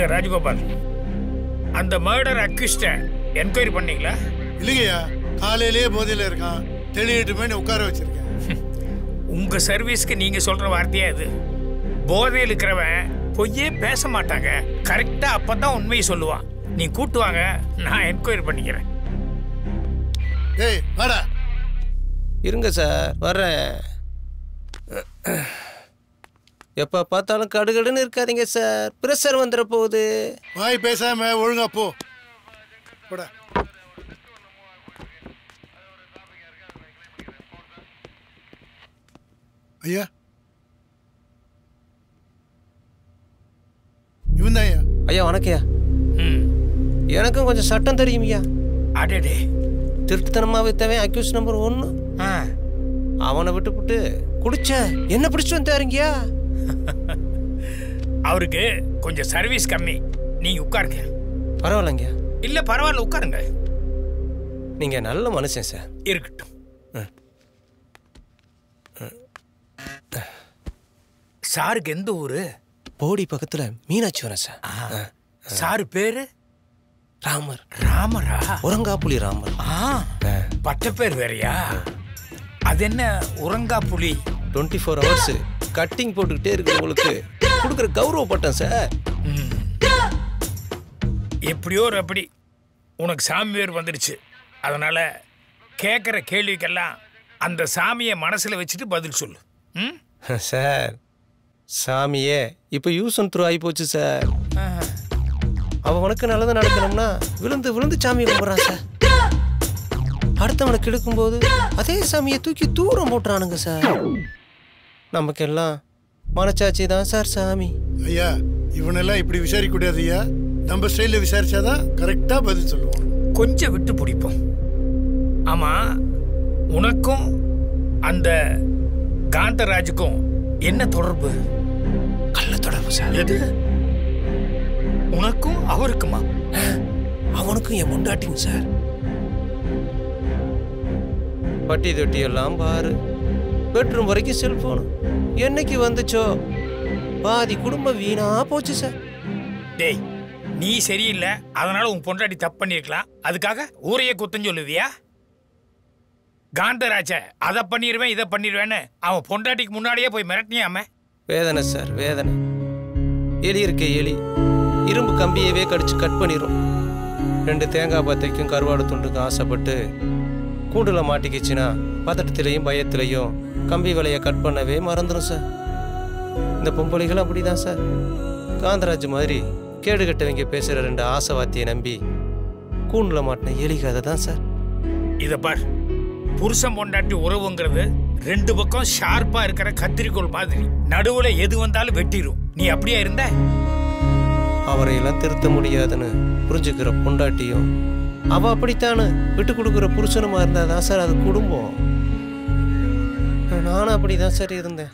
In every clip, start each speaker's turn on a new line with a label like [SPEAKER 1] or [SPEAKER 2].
[SPEAKER 1] Mister Rajagopal, அந்த murder அக்யூஸ்ட enquiry பண்ணீங்களா?
[SPEAKER 2] இல்லைங்கய்யா, காலையிலேயே போதையில் இருக்கான், தெளிவிட்டுமே உட்கார வச்சிருக்கேன்.
[SPEAKER 1] உங்க சர்வீஸ்க்கு நீங்க சொல்ற வார்த்தையே அது. போதையில் இருக்கிறவன் பொய்யே பேச மாட்டாங்க, கரெக்டா அப்பதான் உண்மையை சொல்லுவான். நீ கூட்டு வாங்க, நான் என்கொயரி பண்ணிக்கிறேன்.
[SPEAKER 2] ஏய் வாடா.
[SPEAKER 3] இருங்க சார், வர்றேன். எப்போ பார்த்தாலும் கடுகடுன்னு இருக்காதீங்க சார், ப்ரெஷர் வந்துட போகுது.
[SPEAKER 2] வாய் பேசாம ஒழுங்கா போ. போடா. ஐயா, இவன் தான் ஐயா.
[SPEAKER 3] ஐயா வணக்கம்யா. எனக்கும் கொஞ்சம் சட்டம் தெரியும் ஐயா.
[SPEAKER 1] அடடே,
[SPEAKER 3] திருட்டுத்தனமாக வித்தவன் அக்யூஸ் நம்பர் 1. அவனை விட்டுப்புட்டு குடிச்ச என்ன பிடிச்சு வந்தாருங்கய்யா.
[SPEAKER 1] அவருக்கு கொஞ்சம் சர்வீஸ் கம்மி, நீங்க உட்காருங்க.
[SPEAKER 3] பரவாயில்லைங்க.
[SPEAKER 1] இல்ல பரவாயில்ல, உட்காருங்க.
[SPEAKER 3] நீங்க நல்ல மனுஷன் சார்.
[SPEAKER 1] இருக்கட்டும். சாருக்கு எந்த ஊரு?
[SPEAKER 3] போடி பக்கத்துல மீனாட்சிவரம் சார்.
[SPEAKER 1] சாரு பேரு?
[SPEAKER 3] ராமர்.
[SPEAKER 1] ராமரா?
[SPEAKER 3] உரங்காப்புலி ராமர்.
[SPEAKER 1] பட்ட பேர் வேறையா? அது என்ன உரங்காப்புலி?
[SPEAKER 3] 24 hours கட்டிங் போட்டுக்கிட்டே இருக்கிறவங்களுக்கு கொடுக்குற கௌரவ பட்டம் சார்.
[SPEAKER 1] எப்படியோ அப்படி உனக்கு சாமி பேர் வந்துடுச்சு. அதனால கேட்குற கேள்விக்கெல்லாம் அந்த சாமியை மனசில் வச்சுட்டு பதில் சொல்லு.
[SPEAKER 3] சார், சாமியே இப்போ யூஸ் அண்ட் த்ரூ ஆகி போச்சு சார். அவன் உனக்கு நல்லது நடக்கணும்னா விழுந்து விழுந்து சாமியை கும்பிட்றான் சார். அடுத்தவனை கெடுக்கும்போது அதே சாமியை தூக்கி தூரம் போட்டுறானுங்க சார். நமக்கெல்லாம் மனச்சாட்சி தான் சார் சாமி.
[SPEAKER 2] ஐயா, இவனெல்லாம் இப்படி விசாரிக்க கூடாது ஐயா. நம்ம ஸ்டைலில் விசாரிச்சாதான் கரெக்டாக பதில் சொல்லுவான்.
[SPEAKER 1] கொஞ்சம் விட்டு பிடிப்போம். ஆமா, உனக்கும் அந்த காந்தராஜுக்கும் என்ன தொடர்பு?
[SPEAKER 3] கள்ள தொடர்பு சார்.
[SPEAKER 1] எது? உனக்கும் அவருக்குமா?
[SPEAKER 3] அவனுக்கும் என் முண்டாட்டிங்க சார். பட்டி தொட்டி எல்லாம் பாரு, பெட்ரூம் வரைக்கும் செல்போனு. என்னைக்கு வந்துச்சோ பாதி குடும்பம் வீணா போச்சு சார்.
[SPEAKER 1] டேய், நீ சரியில்லை, அதனால உன் பொண்டாட்டி தப்பு பண்ணிருக்கலாம், அதுக்காக ஊரையே குத்தம் சொல்லுவியா? காந்தராஜ அதை பண்ணிடுவேன் இதை பண்ணிடுவேன்னு அவன் பொண்டாட்டிக்கு முன்னாடியே போய் மிரட்டினியாம.
[SPEAKER 3] வேதனை சார், வேதனை. எலி இருக்க எலி இரும்பு கம்பியவே கடிச்சு கட் பண்ணிடும். 2 தேங்காய் பத்தைக்கும் கருவாடு துண்டுக்கும் ஆசைப்பட்டு கூண்டுல மாட்டிக்கிச்சுன்னா பதட்டத்திலையும் பயத்திலையும் கம்பி வலையை கட் பண்ணவே மறந்துடும் சார். இந்த பொம்பளைகளும் அப்படிதான் சார். காந்தராஜ் மாதிரி கேடு கட்டவங்க பேசுகிற 2 ஆசைவாத்தியை நம்பி கூண்டுல மாட்டின எலி கதை தான் சார்.
[SPEAKER 1] இதை பார், புருஷன் பொண்டாட்டி உறவுங்கிறது 2 பக்கம் ஷார்ப்பா இருக்கிற கத்திரிக்கோள் மாதிரி, நடுவுல எது வந்தாலும் வெட்டிடும். நீ அப்படியா இருந்த?
[SPEAKER 3] அவரையெல்லாம் திருத்த முடியாதுன்னு புரிஞ்சுக்கிற பொண்டாட்டியும் அவ அப்படித்தானு விட்டு கொடுக்குற புருஷனுமா இருந்தாதான் சார் அது குடும்பம். நானும் அப்படிதான் சார் இருந்தேன்.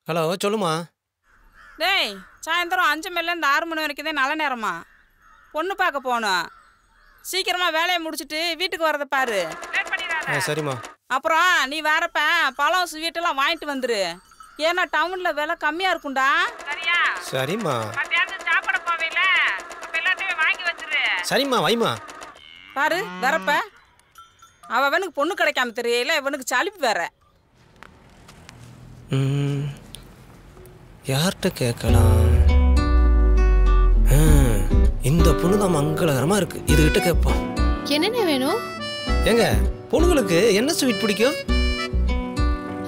[SPEAKER 3] ஹலோ, சொல்லுமா.
[SPEAKER 4] டேய், சாயந்தரம் 5 மணிலேருந்து 6 மணி வரைக்கும் தான் நல்ல நேரமா. பொண்ணு பார்க்க போகணும். சீக்கிரமா வேலையை முடிச்சுட்டு வீட்டுக்கு வரத பாரு.
[SPEAKER 3] சரிம்மா.
[SPEAKER 4] அப்புறம் நீ வரப்ப பழம் ஸ்வீட்டெல்லாம் வாங்கிட்டு வந்துரு. ஏன்னா டவுன்ல விலை கம்மியா இருக்கும்டா. சரியா?
[SPEAKER 3] சரிம்மா.
[SPEAKER 4] சாப்பிட போவேல, எல்லாத்தையும் வாங்கி வச்சிரு.
[SPEAKER 3] சரிம்மா, வைமா.
[SPEAKER 4] பாரு வரப்ப அவனுக்கு பொண்ணு கிடைக்காம தெரியல, இவனுக்கு சளிப்பு வேற.
[SPEAKER 3] யார்கிட்ட கேட்கலாம்? இந்த பொண்ணு தான் மங்களகரமா இருக்கு, இதுகிட்ட கேட்போம்.
[SPEAKER 5] என்னென்ன வேணும்?
[SPEAKER 3] ஏங்க, பொண்ணுங்களுக்கு என்ன ஸ்வீட் பிடிக்கும்?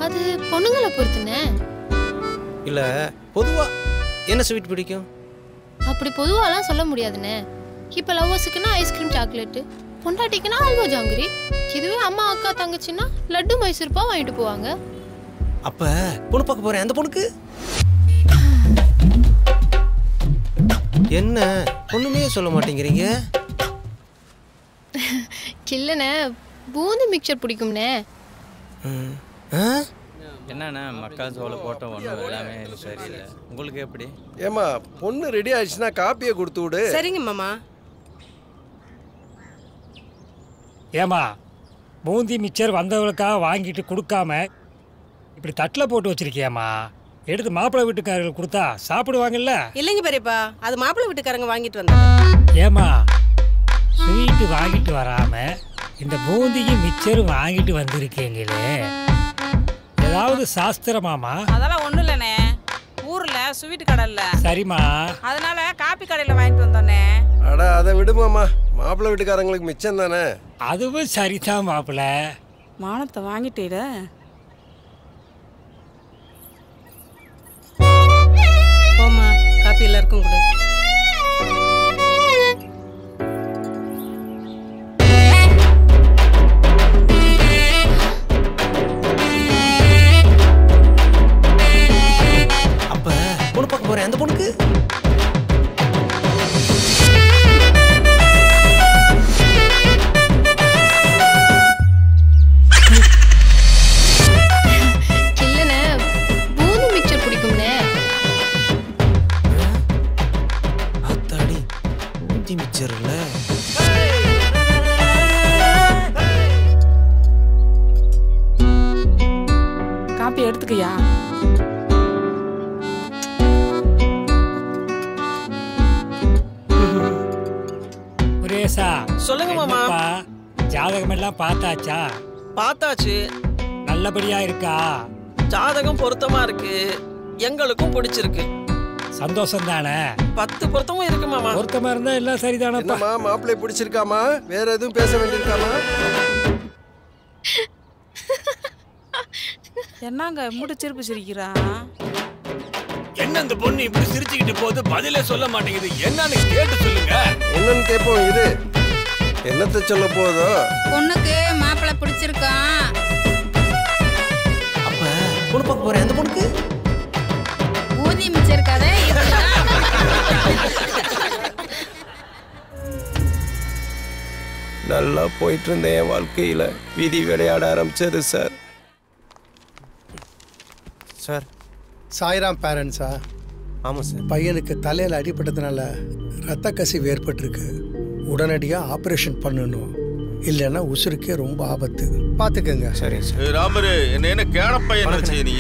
[SPEAKER 5] அது பொண்ணுங்களை பொறுத்துனே.
[SPEAKER 3] இல்ல பொதுவா என்ன ஸ்வீட் பிடிக்கும்?
[SPEAKER 5] அப்படி பொதுவாலாம் சொல்ல முடியாதுண்ணே. இப்போ லவ்வர்ஸுக்குன்னா ஐஸ்கிரீம் சாக்லேட்டு, பொண்டாட்டிக்குன்னா அல்வா ஜாங்கிரி. இதுவே அம்மா அக்கா தங்கச்சின்னா லட்டு மைசூர்பா வாங்கிட்டு போவாங்க.
[SPEAKER 3] அப்ப பொண்ணு பார்க்க போறேன், அந்த பொண்ணுக்கு என்ன ஒண்ணுமே சொல்ல மாட்டேங்கிறீங்க?
[SPEAKER 5] இல்லைண்ணே, பூந்தி மிக்சர் பிடிக்கும்ண்ணே.
[SPEAKER 6] என்னண்ணா மக்கள் சோள போட்ட ஒன்றும் எல்லாமே சரியில்லை. உங்களுக்கு எப்படி?
[SPEAKER 7] ஏமா, பொண்ணு ரெடி ஆயிடுச்சுன்னா காப்பியை கொடுத்து விடு.
[SPEAKER 4] சரிங்க மாமா.
[SPEAKER 8] ஏமா, பூந்தி மிக்சர் வந்தவங்களுக்காக வாங்கிட்டு கொடுக்காம இப்படி தட்டில் போட்டு வச்சிருக்கியாம்மா? எடுத்து மாப்பிள்ளை வீட்டுக்காரர்கள் கொடுத்தா சாப்பிடுவாங்கல்ல?
[SPEAKER 9] இல்லைங்க பெரியப்பா, அது மாப்பிள்ளை வீட்டுக்காரங்க வாங்கிட்டு வந்தாங்க.
[SPEAKER 8] ஏமா ஸ்வீட்டு வாங்கிட்டு வராம இந்த பூந்தியும் மிச்சரும் வாங்கிட்டு வந்திருக்கீங்களே, ஏதாவது சாஸ்திரமாமா?
[SPEAKER 4] அதெல்லாம் ஒண்ணும் இல்லண்ணே, ஊர்ல ஸ்வீட் கடை இல்ல.
[SPEAKER 8] சரிம்மா.
[SPEAKER 4] அதனால காப்பி கடையில வாங்கிட்டு வந்தோன்னே.
[SPEAKER 7] அட அதை விடுமாமா, மாப்பிள்ளை வீட்டுக்காரங்களுக்கு மிச்சம் தானே.
[SPEAKER 8] அதுவும் சரிதான் மாப்பிள்ள.
[SPEAKER 4] மானத்தை வாங்கிட்டேட.
[SPEAKER 9] போமா, காப்பி எல்லாருக்கும் கொடு.
[SPEAKER 3] அப்ப பொண்ணு பார்க்க போறேன். அந்த பொண்ணுக்கு
[SPEAKER 5] இல்லைண்ணே, பூந்தி மிக்சர் பிடிக்கும்ண்ணே.
[SPEAKER 3] அத்தாடி பூந்தி மிச்சர் இல்ல.
[SPEAKER 4] காப்பி எடுத்துக்கையா?
[SPEAKER 8] முருகேசா,
[SPEAKER 7] சொல்லுங்க மாமா.
[SPEAKER 8] என்னப்பா, ஜாதகம் எல்லாம் பார்த்தாச்சா?
[SPEAKER 10] பார்த்தாச்சு.
[SPEAKER 8] நல்லபடியா இருக்கா?
[SPEAKER 10] ஜாதகம் பொருத்தமா இருக்கு, எங்களுக்கும் பிடிச்சிருக்கு.
[SPEAKER 8] சந்தோஷம் தானே?
[SPEAKER 10] 10 பொருத்தமும் இருக்கு மாமா.
[SPEAKER 8] பொருத்தமா இருந்தா எல்லாம் சரிதானப்பா.
[SPEAKER 7] என்னம்மா மாப்பிள்ளை பிடிச்சிருக்காமா? வேற எதுவும் பேச வேண்டியிருக்காமா?
[SPEAKER 4] என்னங்க முடிச்சிருப்பு சிரிக்கிறா?
[SPEAKER 11] என்ன இந்த பொண்ணு இப்படி சிரிச்சுக்கிட்டு போகுது, பதிலே சொல்ல மாட்டேங்குது, என்னன்னு கேட்டு சொல்லுங்க.
[SPEAKER 7] என்னன்னு கேட்போம். இது என்னத்தை சொல்ல போதோ?
[SPEAKER 12] பொண்ணுக்கு மாப்பிள்ளை பிடிச்சிருக்கான்.
[SPEAKER 3] அப்ப பொண்ணு பார்க்க போறேன். அந்த பொண்ணுக்கு
[SPEAKER 12] ஊதி மிச்சிருக்காதே.
[SPEAKER 3] நல்லா போயிட்டு இருந்த என் வாழ்க்கையில விதி விளையாட ஆரம்பிச்சது சார். சார்
[SPEAKER 2] சாய்ராம் பேரண்ட்ஸா?
[SPEAKER 3] ஆமாம் சார்.
[SPEAKER 2] பையனுக்கு தலையில் அடிபட்டதுனால ரத்த கசிவு ஏற்பட்டிருக்கு. உடனடியாக ஆப்ரேஷன் பண்ணணும், இல்லைன்னா உசுருக்கே ரொம்ப ஆபத்து. பார்த்துக்கங்க.
[SPEAKER 3] சரி சார்.
[SPEAKER 13] ராமரு, என்ன கேன பையன் நினைச்சே நீ?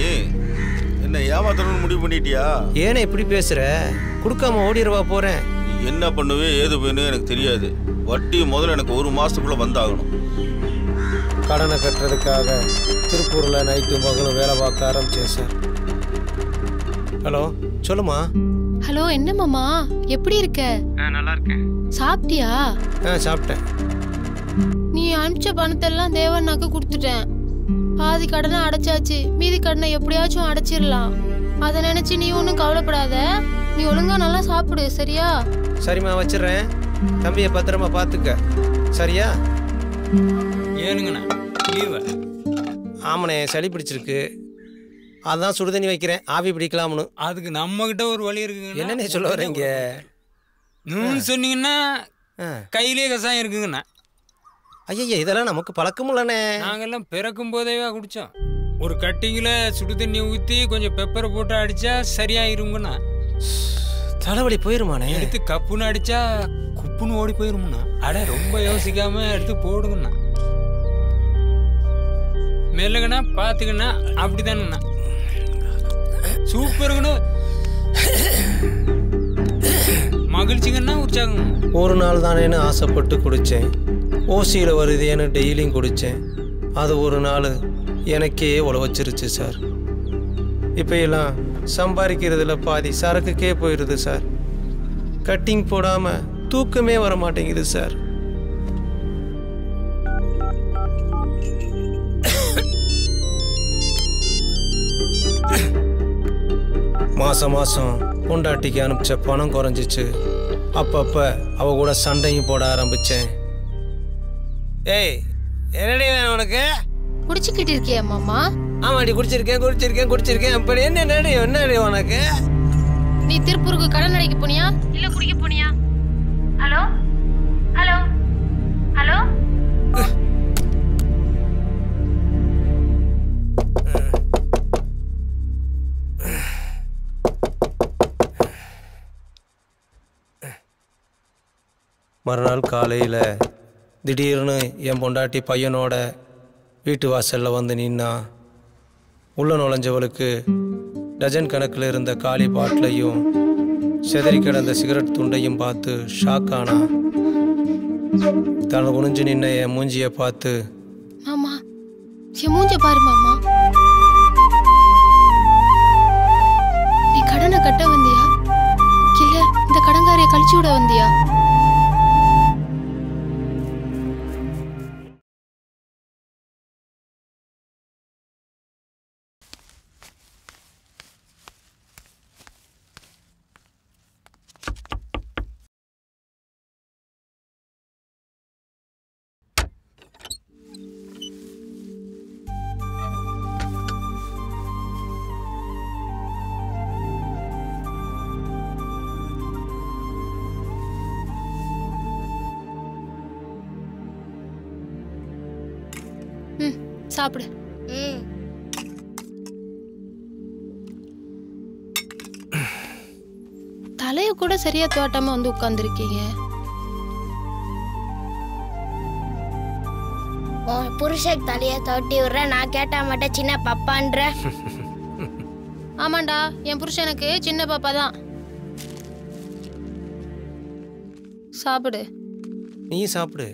[SPEAKER 13] என்ன ஏமாத்தணும்னு முடிவு பண்ணிட்டியா?
[SPEAKER 3] ஏன்னா இப்படி பேசுற? கொடுக்காம ஓடிடுவா போறேன்.
[SPEAKER 13] நீ என்ன பண்ணுவே ஏது போயின்னு எனக்கு தெரியாது. வட்டி முதல்ல எனக்கு 1 மாசத்துக்குள்ள வந்தாகணும்.
[SPEAKER 3] கடனை கட்டுறதுக்காக திருப்பூர்ல நைட்டு பகலும் வேலை பார்க்க ஆரம்பிச்சேன் சார். ஹலோ, சொல்லுமா.
[SPEAKER 5] ஹலோ, என்ன மாமா, எப்படி இருக்க?
[SPEAKER 3] நல்லா இருக்கேன்.
[SPEAKER 5] சாப்பிட்டியா?
[SPEAKER 3] சாப்பிட்டேன்.
[SPEAKER 5] நீ அனுப்பிச்ச பணத்தை எல்லாம் தேவண்ணாக்கு கொடுத்துட்டேன். பாதி கடனை அடைச்சாச்சு, மீதி கடனை எப்படியாச்சும் அடைச்சிடலாம். அதை நினைச்சு நீ ஒன்றும் கவலைப்படாத. நீ ஒழுங்கா நல்லா சாப்பிடு, சரியா?
[SPEAKER 3] சரிம்மா, வச்சிடுறேன். தம்பியை பத்திரமா பார்த்துக்க, சரியா?
[SPEAKER 11] ஏனுங்கண்ணா லீவு?
[SPEAKER 3] ஆமாண்ணே, சளி பிடிச்சிருக்கு, அதான் சுடுதண்ணி வைக்கிறேன், ஆவி பிடிக்கலாம்னு.
[SPEAKER 11] அதுக்கு நம்ம கிட்ட ஒரு வழி இருக்குங்க.
[SPEAKER 3] என்னென்ன சொல்ல வரீங்க?
[SPEAKER 11] சொன்னீங்கன்னா கையிலே கசாயம் இருக்குங்கண்ணா.
[SPEAKER 3] ஐயா, இதெல்லாம் நமக்கு பழக்கம் இல்லைண்ணே.
[SPEAKER 11] நாங்கெல்லாம் பிறக்கும் போதேவா குடிச்சோம். ஒரு கட்டிங்கில் சுடு தண்ணி ஊற்றி கொஞ்சம் பெப்பரை போட்டு அடிச்சா சரியாயிருங்கண்ணா.
[SPEAKER 3] தலைவலி போயிருமாண்ணே?
[SPEAKER 11] எடுத்து கப்புன்னு அடிச்சா குப்புன்னு ஓடி போயிருமுண்ணா. அட ரொம்ப யோசிக்காம எடுத்து போடுங்கண்ணா. மெல்லுங்கண்ணா, பார்த்துக்கண்ணா. அப்படிதானுங்கண்ணா. சூப்பருங்கண்ணா, மகிழ்ச்சிங்கண்ணா, உற்சாகம்.
[SPEAKER 3] ஒரு நாள் தானேன்னு ஆசைப்பட்டு குடித்தேன். ஓசியில் வருதேன்னு டெய்லியும் குடித்தேன். அது ஒரு நாள் எனக்கே உழவச்சிருச்சு சார். இப்போ எல்லாம் சம்பாதிக்கிறதுல பாதி சரக்குக்கே போயிடுது சார். கட்டிங் போடாமல் தூக்கமே வர மாட்டேங்குது சார். மாதம் பொண்டாட்டிக்கு அனுப்பிச்ச பணம் குறைஞ்சிச்சு. அப்பப்போ அவ கூட சண்டையும் போட ஆரம்பித்தேன். ஏய், என்னடி வேணும் உனக்கு?
[SPEAKER 5] குடிச்சுக்கிட்டு இருக்கியா மாமா?
[SPEAKER 3] ஆமாடி, குடிச்சிருக்கேன். அப்படி என்னடி உனக்கு?
[SPEAKER 5] நீ திருப்பூருக்கு கடன் அடைக்க போனியா இல்ல குடிக்க போனியா? Hello hello hello.
[SPEAKER 3] மறுநாள் காலையில் திடீர்னு என் பொண்டாட்டி பையனோட வீட்டு வாசலில் வந்து நின்னா. உள்ள நுழைஞ்சவளுக்கு டஜன் கணக்கில் இருந்த காலி பாட்டிலையும் செதறி கிடந்த சிகரெட் துண்டையும் பார்த்து ஷாக் ஆனா. தலை குனிஞ்சு நின்ன என் மூஞ்சியை பார்த்து,
[SPEAKER 5] மாமா என் மூஞ்ச பாரு மாமா, நீ கடனை கட்ட வந்தியா இல்ல இந்த கடங்காரிய கழிச்சு விட வந்தியா? சாப்பிடு. தலைய கூட சரியா தோட்டாம வந்து உட்கார்ந்துருக்கீங்க.
[SPEAKER 14] புருஷக்கு தலைய தோட்டி விடுற, நான் கேட்டா மட்டும் சின்ன பாப்பான்ற.
[SPEAKER 5] ஆமாண்டா, என் புருஷனுக்கு சின்ன பாப்பா தான். சாப்பிடு.
[SPEAKER 3] நீ சாப்பிடு.